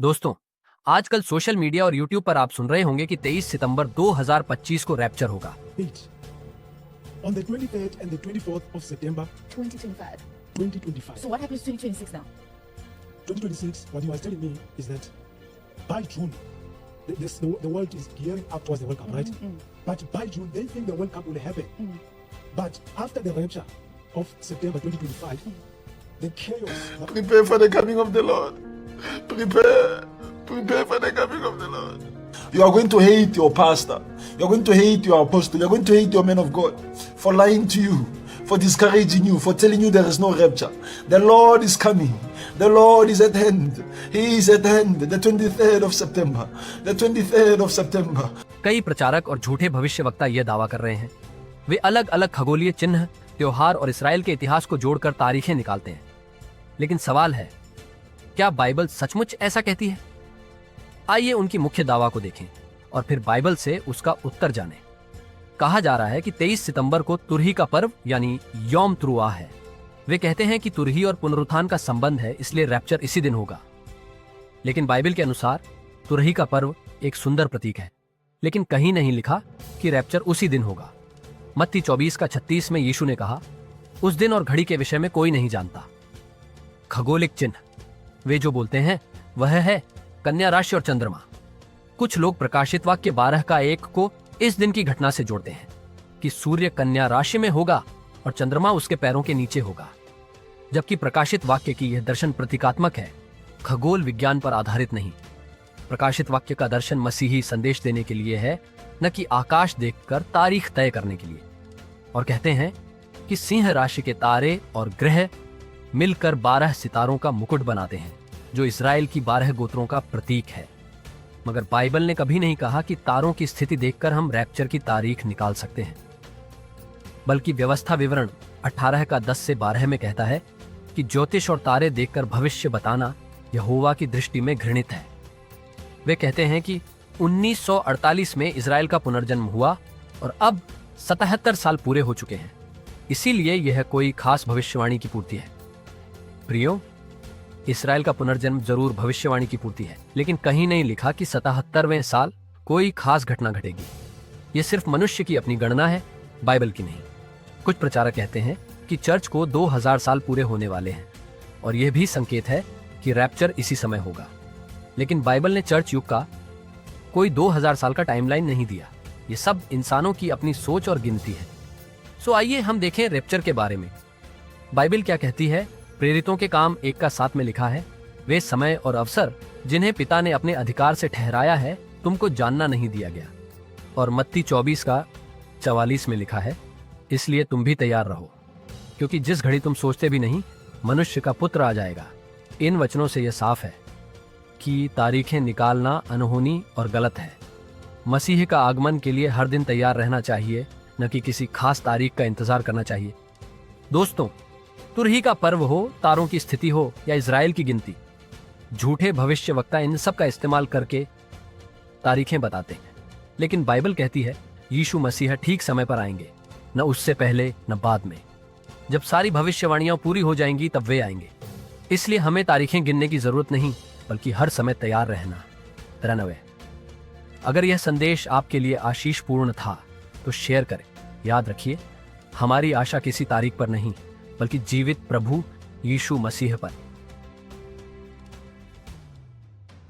दोस्तों, आजकल social media और यूट्यूब पर आप सुन रहे होंगे कि 23 सितंबर 2025 को रैप्चर होगा। Wait. On the 23rd and the 24th of September 2025. 2025. So what happens to 2026 now? 2026, what you are telling me is that by June, the world is gearing up towards the World Cup, right? But by June, they think the World Cup will happen. But after the rapture of September 2025, the chaos. Prepare for the coming of the Lord. Prepare. Prepare for the coming of the Lord. You are going to hate your pastor. You are going to hate your apostle. You are going to hate your man of God for lying to you, for discouraging you, for telling you there is no rapture. The Lord is coming. The Lord is at hand. He is at hand. The 23rd of September. The 23rd of September. कई प्रचारक और झूठे भविष्यवक्ता यह दावा कर रहे हैं। वे अलग अलग खगोलीय चिन्ह, त्योहार और इसराइल के इतिहास को जोड़कर तारीखें निकालते हैं। लेकिन सवाल है, क्या बाइबल सचमुच ऐसा कहती है? आइए उनकी मुख्य दावा को देखें और फिर बाइबल से उसका उत्तर जानें। कहा जा रहा है कि 23 सितंबर को तुरही का पर्व यानी यौम त्रुआ है। वे कहते हैं कि तुरही और पुनरुत्थान का संबंध है, इसलिए रैप्चर इसी दिन होगा। लेकिन बाइबल के अनुसार तुरही का पर्व एक सुंदर प्रतीक है, लेकिन कहीं नहीं लिखा कि रैप्चर उसी दिन होगा। मत्ती 24:36 में यीशु ने कहा, उस दिन और घड़ी के विषय में कोई नहीं जानता। खगोलिक चिन्ह वे जो बोलते हैं वह है कन्या राशि और चंद्रमा। कुछ लोग प्रकाशित वाक्य 12 का 1 को इस दिन की घटना से जोड़ते हैं कि सूर्य कन्या राशि में होगा और चंद्रमा उसके पैरों के नीचे होगा, जबकि प्रकाशित वाक्य की यह दर्शन प्रतीकात्मक है, खगोल विज्ञान पर आधारित नहीं। प्रकाशित वाक्य का दर्शन मसीही संदेश देने के लिए है, न कि आकाश देखकर तारीख तय करने के लिए। और कहते हैं कि सिंह राशि के तारे और ग्रह मिलकर 12 सितारों का मुकुट बनाते हैं, जो इजराइल की 12 गोत्रों का प्रतीक है। मगर बाइबल ने कभी नहीं कहा कि तारों की स्थिति देखकर हम रैप्चर की तारीख निकाल सकते हैं, बल्कि व्यवस्था विवरण 18 का 10 से 12 में कहता है कि ज्योतिष और तारे देखकर भविष्य बताना यहोवा की दृष्टि में घृणित है। वे कहते हैं कि 1948 में इजराइल का पुनर्जन्म हुआ और अब 77 साल पूरे हो चुके हैं, इसीलिए यह कोई खास भविष्यवाणी की पूर्ति है। प्रियो, इस्राएल का पुनर्जन्म जरूर भविष्यवाणी की पूर्ति है, लेकिन कहीं नहीं लिखा कि 77वें साल कोई खास घटना घटेगी। यह सिर्फ मनुष्य की अपनी गणना है, बाइबल की नहीं। कुछ प्रचारक कहते हैं कि चर्च को 2000 साल पूरे होने वाले हैं और यह भी संकेत है कि रैप्चर इसी समय होगा। लेकिन बाइबल ने चर्च युग का कोई 2000 साल का टाइमलाइन नहीं दिया। ये सब इंसानों की अपनी सोच और गिनती है। सो आइए हम देखें रैप्चर के बारे में। बाइबल क्या कहती है? प्रेरितों के काम 1 का 7 में लिखा है, वे समय और अवसर जिन्हें पिता ने अपने अधिकार से ठहराया है तुमको जानना नहीं दिया गया। और मत्ती 24 का 44 में लिखा है, इसलिए तुम भी तैयार रहो, क्योंकि जिस घड़ी तुम सोचते भी नहीं मनुष्य का पुत्र आ जाएगा। इन वचनों से यह साफ है कि तारीखें निकालना अनहोनी और गलत है। मसीह का आगमन के लिए हर दिन तैयार रहना चाहिए, न कि किसी खास तारीख का इंतजार करना चाहिए। दोस्तों, तुरही का पर्व हो, तारों की स्थिति हो या इजराइल की गिनती, झूठे भविष्यवक्ता इन सब का इस्तेमाल करके तारीखें बताते हैं। लेकिन बाइबल कहती है यीशु मसीह ठीक समय पर आएंगे, न उससे पहले न बाद में। जब सारी भविष्यवाणियां पूरी हो जाएंगी तब वे आएंगे। इसलिए हमें तारीखें गिनने की जरूरत नहीं, बल्कि हर समय तैयार रहना। अगर यह संदेश आपके लिए आशीषपूर्ण था तो शेयर करें। याद रखिए, हमारी आशा किसी तारीख पर नहीं, बल्कि जीवित प्रभु यीशु मसीह पर।